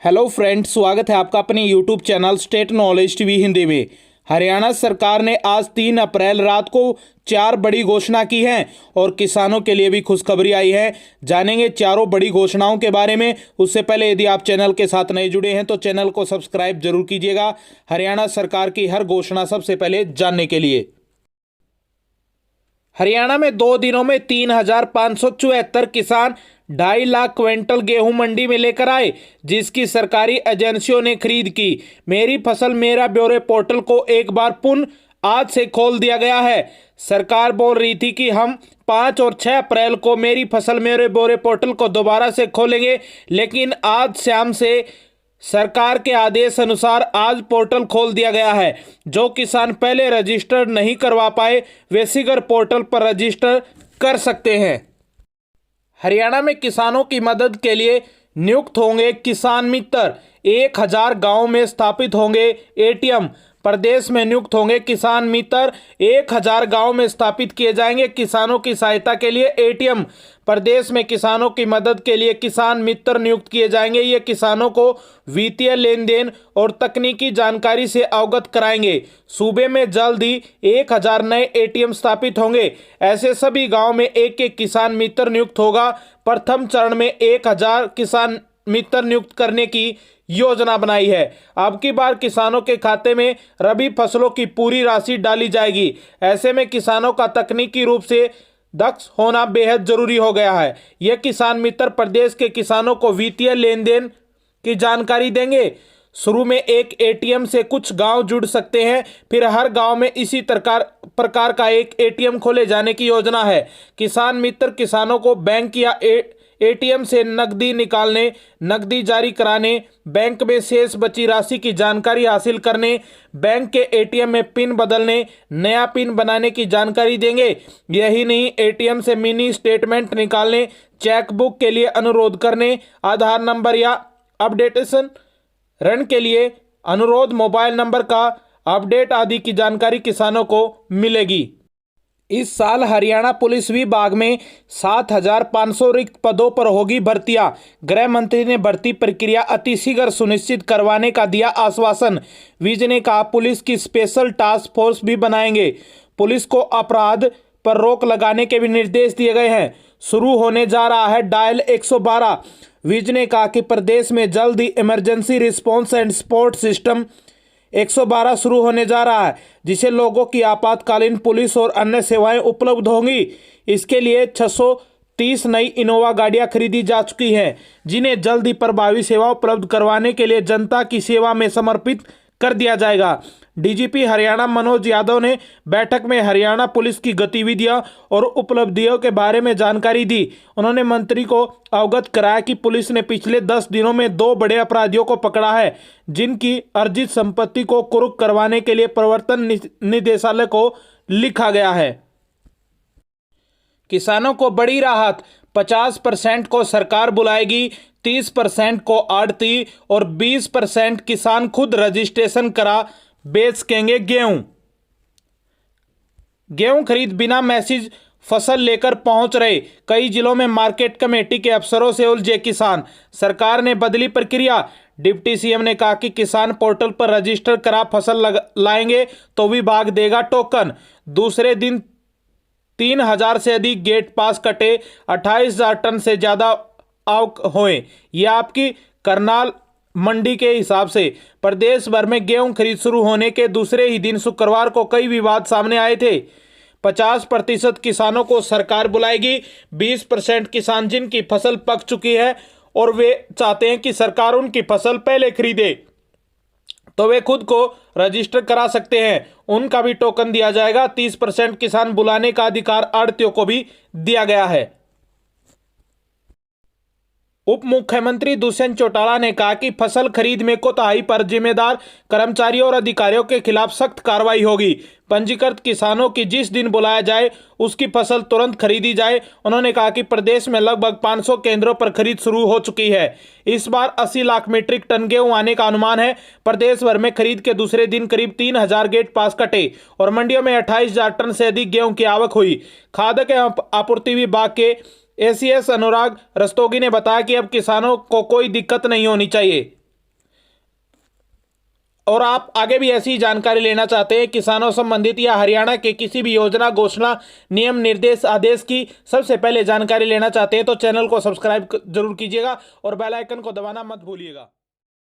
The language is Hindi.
हेलो फ्रेंड्स, स्वागत है आपका अपने YouTube channel state knowledge TV Hindi में। हरियाणा सरकार ने आज 3 अप्रैल रात को 4 बड़ी घोषणा की हैं और किसानों के लिए भी खुशखबरी आई है। जानेंगे चारों बड़ी घोषणाओं के बारे में। उससे पहले यदि आप चैनल के साथ नए जुड़े हैं तो चैनल को सब्सक्राइब जरूर कीजिएगा हरियाणा सरकार की हर घोषणा सबसे पहले जानने के लिए। हरियाणा में 2 दिनों में 3,574 किसान 2.5 लाख क्विंटल गेहूं मंडी में लेकर आए, जिसकी सरकारी एजेंसियों ने खरीद की। मेरी फसल मेरा ब्यौरे पोर्टल को एक बार पुनः आज से खोल दिया गया है। सरकार बोल रही थी कि हम 5 और 6 अप्रैल को मेरी फसल मेरे ब्यौरे पोर्टल को दोबारा से खोलेंगे, लेकिन आज शाम से सरकार के आदेश अनुसार आज पोर्टल खोल दिया गया है। जो किसान पहले रजिस्टर नहीं करवा पाए वे शीघ्र पोर्टल पर रजिस्टर कर सकते हैं। हरियाणा में किसानों की मदद के लिए नियुक्त होंगे किसान मित्र। 1,000 गांव में स्थापित होंगे एटीएम। प्रदेश में नियुक्त होंगे किसान मित्र। 1,000 गांव में स्थापित किए जाएंगे किसानों की सहायता के लिए एटीएम। प्रदेश में किसानों की मदद के लिए किसान मित्र नियुक्त किए जाएंगे। ये किसानों को वित्तीय लेन देन और तकनीकी जानकारी से अवगत कराएंगे। सूबे में जल्द ही 1,000 नए एटीएम स्थापित होंगे। ऐसे सभी गांव में एक एक किसान मित्र नियुक्त होगा। प्रथम चरण में 1,000 किसान मित्र नियुक्त करने की योजना बनाई है। अब की बार किसानों के खाते में रबी फसलों की पूरी राशि डाली जाएगी। ऐसे में किसानों का तकनीकी रूप से दक्ष होना बेहद जरूरी हो गया है। यह किसान मित्र प्रदेश के किसानों को वित्तीय लेन देन की जानकारी देंगे। शुरू में एक एटीएम से कुछ गांव जुड़ सकते हैं, फिर हर गांव में इसी प्रकार का एक एटीएम खोले जाने की योजना है। किसान मित्र किसानों को बैंक या एटीएम से नकदी निकालने, नकदी जारी कराने, बैंक में शेष बची राशि की जानकारी हासिल करने, बैंक के एटीएम में पिन बदलने, नया पिन बनाने की जानकारी देंगे। यही नहीं, एटीएम से मिनी स्टेटमेंट निकालने, चेकबुक के लिए अनुरोध करने, आधार नंबर या अपडेटेशन, ऋण के लिए अनुरोध, मोबाइल नंबर का अपडेट आदि की जानकारी किसानों को मिलेगी। इस साल हरियाणा पुलिस विभाग में 7,500 रिक्त पदों पर होगी भर्तियां। गृह मंत्री ने भर्ती प्रक्रिया अतिशीघ्र सुनिश्चित करवाने का दिया आश्वासन। विज ने कहा पुलिस की स्पेशल टास्क फोर्स भी बनाएंगे। पुलिस को अपराध पर रोक लगाने के भी निर्देश दिए गए हैं। शुरू होने जा रहा है डायल 112। विज ने कहा कि प्रदेश में जल्द ही emergency response and support system 112 शुरू होने जा रहा है, जिसे लोगों की आपातकालीन पुलिस और अन्य सेवाएं उपलब्ध होंगी। इसके लिए 630 नई इनोवा गाड़ियां खरीदी जा चुकी हैं, जिन्हें जल्द ही प्रभावी सेवा उपलब्ध करवाने के लिए जनता की सेवा में समर्पित कर दिया जाएगा। डीजीपी हरियाणा मनोज यादव ने बैठक में हरियाणा पुलिस की गतिविधियों और उपलब्धियों के बारे में जानकारी दी। उन्होंने मंत्री को अवगत कराया कि पुलिस ने पिछले 10 दिनों में 2 बड़े अपराधियों को पकड़ा है, जिनकी अर्जित संपत्ति को कुर्क करवाने के लिए प्रवर्तन निदेशालय को लिखा गया है। किसानों को बड़ी राहत, 50% को सरकार बुलाएगी, 30% को आढ़ती और 20% किसान खुद रजिस्ट्रेशन करा बेच सकेंगे गेहूं। गेहूं खरीद बिना मैसेज फसल लेकर पहुंच रहे। कई जिलों में मार्केट कमेटी के अफसरों से उलझे किसान। सरकार ने बदली प्रक्रिया। डिप्टी सीएम ने कहा कि किसान पोर्टल पर रजिस्टर करा फसल लाएंगे तो विभाग देगा टोकन। दूसरे दिन 3,000 से अधिक गेट पास कटे, 28,000 टन से ज्यादा आवक हुए। यह आपकी करनाल मंडी के हिसाब से। प्रदेश भर में गेहूं खरीद शुरू होने के दूसरे ही दिन शुक्रवार को कई विवाद सामने आए थे। 50% किसानों को सरकार बुलाएगी। 20% किसान जिनकी फसल पक चुकी है और वे चाहते हैं कि सरकार उनकी फसल पहले खरीदे, तो वे खुद को रजिस्टर करा सकते हैं। उनका भी टोकन दिया जाएगा। 30% किसान बुलाने का अधिकार आढ़तियों को भी दिया गया है। उप मुख्यमंत्री दुष्यंत चौटाला ने कहा कि फसल खरीद में कोताही पर जिम्मेदार कर्मचारियों और अधिकारियों के खिलाफ सख्त कार्रवाई होगी। पंजीकृत किसानों की जिस दिन बुलाया जाए उसकी फसल तुरंत खरीदी जाए। उन्होंने कहा कि प्रदेश में लगभग 500 केंद्रों पर खरीद शुरू हो चुकी है। इस बार 80 लाख मीट्रिक टन गेहूं आने का अनुमान है। प्रदेश भर में खरीद के दूसरे दिन करीब 3,000 गेट पास कटे और मंडियों में 28,000 टन से अधिक गेहूं की आवक हुई। खाद्य एवं आपूर्ति विभाग के एसीएस अनुराग रस्तोगी ने बताया कि अब किसानों को कोई दिक्कत नहीं होनी चाहिए। और आप आगे भी ऐसी जानकारी लेना चाहते हैं किसानों संबंधित या हरियाणा के किसी भी योजना, घोषणा, नियम, निर्देश, आदेश की सबसे पहले जानकारी लेना चाहते हैं तो चैनल को सब्सक्राइब जरूर कीजिएगा और बेल आइकन को दबाना मत भूलिएगा।